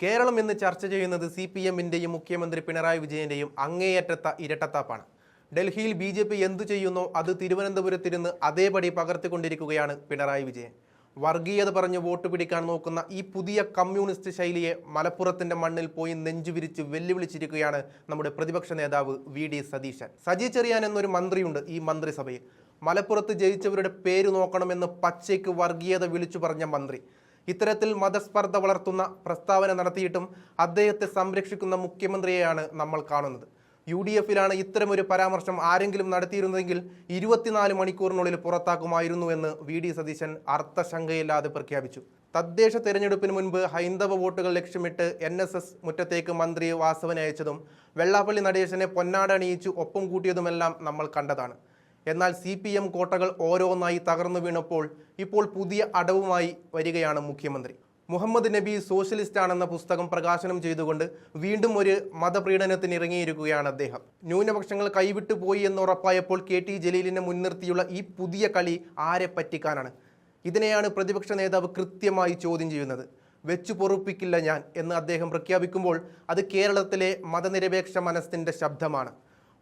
കേരളം ഇന്ന് ചർച്ച ചെയ്യുന്നത് CPM-ന്റെയും മുഖ്യമന്ത്രി പിണറായി വിജയന്റെയും അങ്ങേയറ്റത്ത ഇരട്ടത്താപ്പാണ്. ഡൽഹിയിൽ BJP എന്തു ചെയ്യുന്നോ അത് തിരുവനന്തപുരത്തിരുന്ന് അതേപടി പകർത്തിക്കൊണ്ടിരിക്കുകയാണ് പിണറായി വിജയൻ. വർഗീയത പറഞ്ഞ് വോട്ട് പിടിക്കാൻ നോക്കുന്ന ഈ പുതിയ കമ്മ്യൂണിസ്റ്റ് ശൈലിയെ മലപ്പുറത്തിന്റെ മണ്ണിൽ പോയി നെഞ്ചുവിരിച്ച് വെല്ലുവിളിച്ചിരിക്കുകയാണ് നമ്മുടെ പ്രതിപക്ഷ നേതാവ് VD സതീശൻ. സജി ചെറിയാൻ എന്നൊരു മന്ത്രിയുണ്ട് ഈ മന്ത്രിസഭയിൽ. മലപ്പുറത്ത് ജയിച്ചവരുടെ പേര് നോക്കണമെന്ന് പച്ചയ്ക്ക് വർഗീയത വിളിച്ചു പറഞ്ഞ മന്ത്രി. ഇത്തരത്തിൽ മതസ്പർദ്ധ വളർത്തുന്ന പ്രസ്താവന നടത്തിയിട്ടും അദ്ദേഹത്തെ സംരക്ഷിക്കുന്ന മുഖ്യമന്ത്രിയെയാണ് നമ്മൾ കാണുന്നത്. UDF-ലാണ് ഇത്തരമൊരു പരാമർശം ആരെങ്കിലും നടത്തിയിരുന്നെങ്കിൽ 24 മണിക്കൂറിനുള്ളിൽ പുറത്താക്കുമായിരുന്നു എന്ന് VD സതീശൻ അർത്ഥശങ്കയില്ലാതെ പ്രഖ്യാപിച്ചു. തദ്ദേശ തെരഞ്ഞെടുപ്പിന് മുൻപ് ഹൈന്ദവ വോട്ടുകൾ ലക്ഷ്യമിട്ട് NSS മുറ്റത്തേക്ക് മന്ത്രി വാസവനെ അയച്ചതും വെള്ളാപ്പള്ളി നടേശനെ പൊന്നാട അണിയിച്ചു ഒപ്പം കൂട്ടിയതുമെല്ലാം നമ്മൾ കണ്ടതാണ്. എന്നാൽ CPM കോട്ടകൾ ഓരോന്നായി തകർന്നു വീണപ്പോൾ ഇപ്പോൾ പുതിയ അടവുമായി വരികയാണ് മുഖ്യമന്ത്രി. മുഹമ്മദ് നബി സോഷ്യലിസ്റ്റ് ആണെന്ന പുസ്തകം പ്രകാശനം ചെയ്തുകൊണ്ട് വീണ്ടും ഒരു മതപ്രീഡനത്തിന് ഇറങ്ങിയിരിക്കുകയാണ് അദ്ദേഹം. ന്യൂനപക്ഷങ്ങൾ കൈവിട്ടു പോയി എന്നുറപ്പായപ്പോൾ KT ജലീലിനെ മുൻനിർത്തിയുള്ള ഈ പുതിയ കളി ആരെ പറ്റിക്കാനാണ്? ഇതിനെയാണ് പ്രതിപക്ഷ നേതാവ് കൃത്യമായി ചോദ്യം ചെയ്യുന്നത്. വെച്ചു പൊറുപ്പിക്കില്ല ഞാൻ എന്ന് അദ്ദേഹം പ്രഖ്യാപിക്കുമ്പോൾ അത് കേരളത്തിലെ മതനിരപേക്ഷ മനസ്സിൻ്റെ ശബ്ദമാണ്.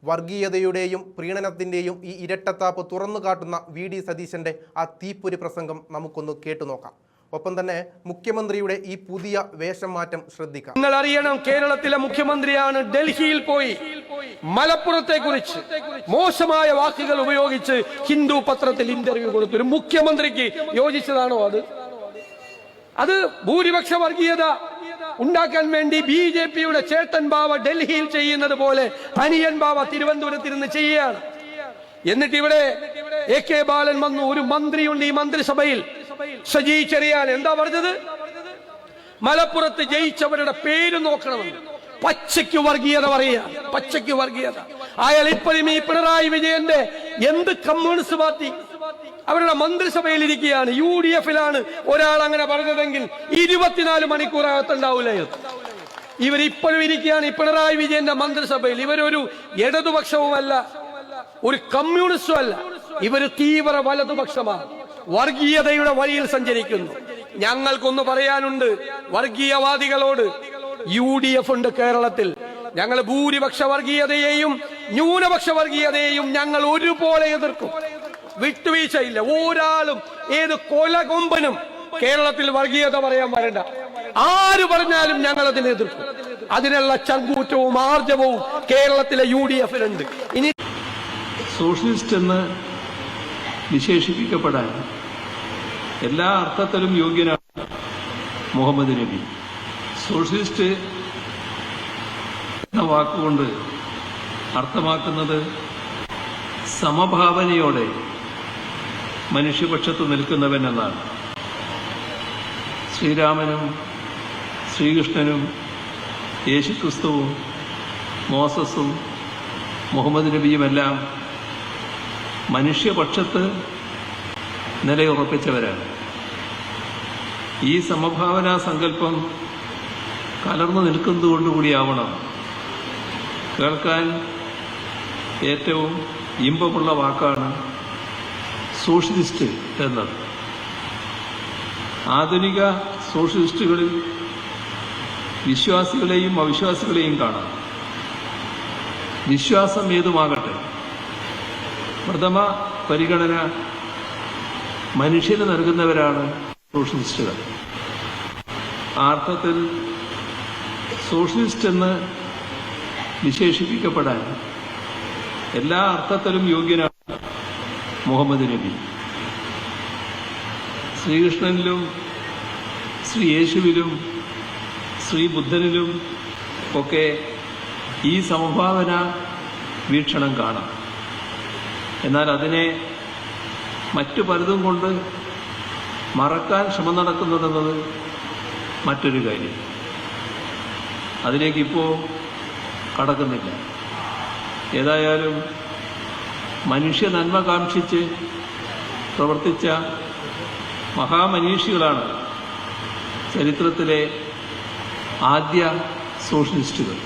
വർഗീയതയുടെയും പ്രീണനത്തിൻ്റെയും ഈ ഇരട്ടത്താപ്പ് തുറന്നു കാട്ടുന്ന VD സതീശൻ്റെ ആ തീപ്പൊരി പ്രസംഗം നമുക്കൊന്ന് കേട്ടുനോക്കാം. ഒപ്പം തന്നെ മുഖ്യമന്ത്രിയുടെ ഈ പുതിയ വേഷം മാറ്റം ശ്രദ്ധിക്കാം. നിങ്ങൾ അറിയണം, കേരളത്തിലെ മുഖ്യമന്ത്രിയാണ് ഡൽഹിയിൽ പോയി മലപ്പുറത്തെ കുറിച്ച് മോശമായ വാക്കുകൾ ഉപയോഗിച്ച് ഹിന്ദു പത്രത്തിൽ ഇന്റർവ്യൂ കൊടുത്തു. ഒരു മുഖ്യമന്ത്രിക്ക് യോജിച്ചതാണോ അത്? ഭൂരിപക്ഷ വർഗീയത ഉണ്ടാക്കാൻ വേണ്ടി BJP-യുടെ ചേട്ടൻ ബാവ ഡൽഹിയിൽ ചെയ്യുന്നത് പോലെ അനിയൻ ബാവ തിരുവനന്തപുരത്തിരുന്ന് ചെയ്യുകയാണ്. എന്നിട്ട് ഇവിടെ AK ബാലൻ വന്നു. ഒരു മന്ത്രിയുണ്ട് ഈ മന്ത്രിസഭയിൽ, സജി ചെറിയാൻ. എന്താ പറഞ്ഞത്? മലപ്പുറത്ത് ജയിച്ചവരുടെ പേര് നോക്കണമെന്ന് പച്ചയ്ക്ക് വർഗീയത പറയുക. പച്ചയ്ക്ക് വർഗീയത. അയാൾ ഇപ്പോഴും ഈ പിണറായി വിജയന്റെ എന്ത് കമ്മ്യൂണിസ്റ്റ് പാർട്ടി അവരുടെ മന്ത്രിസഭയിൽ ഇരിക്കുകയാണ്. UDF-ലാണ് ഒരാൾ അങ്ങനെ പറഞ്ഞതെങ്കിൽ 24 മണിക്കൂറകത്തുണ്ടാവില്ല. ഇവരിപ്പോഴും ഇരിക്കുകയാണ് ഈ പിണറായി വിജയന്റെ മന്ത്രിസഭയിൽ. ഇവരൊരു ഇടതുപക്ഷവുമല്ല, ഒരു കമ്മ്യൂണിസ്റ്റും അല്ല, ഇവര് തീവ്ര വലതുപക്ഷമാണ്. വർഗീയതയുടെ വഴിയിൽ സഞ്ചരിക്കുന്നു. ഞങ്ങൾക്കൊന്ന് പറയാനുണ്ട് വർഗീയവാദികളോട്. UDF ഉണ്ട് കേരളത്തിൽ. ഞങ്ങൾ ഭൂരിപക്ഷ വർഗീയതയെയും ന്യൂനപക്ഷ വർഗീയതയെയും ഞങ്ങൾ ഒരുപോലെ എതിർക്കും. വിട്ടുവീഴ്ചയില്ല. ഒരാളും ഏത് കൊലകൊമ്പനും കേരളത്തിൽ വർഗീയത പറയാൻ വരണ്ട. ആര് പറഞ്ഞാലും ഞങ്ങൾ അതിനെ എതിർക്കും. അതിനുള്ള ചങ്കൂറ്റവും ആർജവവും കേരളത്തിലെ UDF-നുണ്ട്. ഇനി സോഷ്യലിസ്റ്റ് എന്ന് വിശേഷിപ്പിക്കപ്പെടാൻ എല്ലാ അർത്ഥത്തിലും യോഗ്യനാണ് മുഹമ്മദ് നബി. സോഷ്യലിസ്റ്റ് എന്ന വാക്കുകൊണ്ട് അർത്ഥമാക്കുന്നത് സമഭാവനയോടെ മനുഷ്യപക്ഷത്ത് നിൽക്കുന്നവൻ എന്നാണ്. ശ്രീരാമനും ശ്രീകൃഷ്ണനും യേശുക്രിസ്തുവും മോസസും മുഹമ്മദ് നബിയുമെല്ലാം മനുഷ്യപക്ഷത്ത് നിലയുറപ്പിച്ചവരാണ്. ഈ സമഭാവനാ സങ്കല്പം കലർന്നു നിൽക്കുന്നതുകൊണ്ടുകൂടിയാവണം കേൾക്കാൻ ഏറ്റവും ഇമ്പമുള്ള വാക്കാണ് സോഷ്യലിസ്റ്റ് എന്നത്. ആധുനിക സോഷ്യലിസ്റ്റുകളിൽ വിശ്വാസികളെയും അവിശ്വാസികളെയും കാണാം. വിശ്വാസം ഏതുമാകട്ടെ, പ്രഥമ പരിഗണന മനുഷ്യന് നൽകുന്നവരാണ് സോഷ്യലിസ്റ്റുകൾ. ആ അർത്ഥത്തിൽ സോഷ്യലിസ്റ്റ് എന്ന് വിശേഷിപ്പിക്കപ്പെടാൻ എല്ലാ അർത്ഥത്തിലും യോഗ്യനാണ് മുഹമ്മദ് നബി. ശ്രീകൃഷ്ണനിലും ശ്രീ യേശുവിലും ശ്രീ ബുദ്ധനിലും ഒക്കെ ഈ സമഭാവന വീക്ഷണം കാണാം. എന്നാൽ അതിനെ മറ്റു പലതും കൊണ്ട് മറക്കാൻ ശ്രമം നടക്കുന്നതെന്നത് മറ്റൊരു കാര്യം. അതിലേക്കിപ്പോൾ കടക്കുന്നില്ല. ഏതായാലും മനുഷ്യ നന്മ കാക്ഷിച്ച് പ്രവർത്തിച്ച മഹാമനീഷികളാണ് ചരിത്രത്തിലെ ആദ്യ സോഷ്യലിസ്റ്റുകൾ.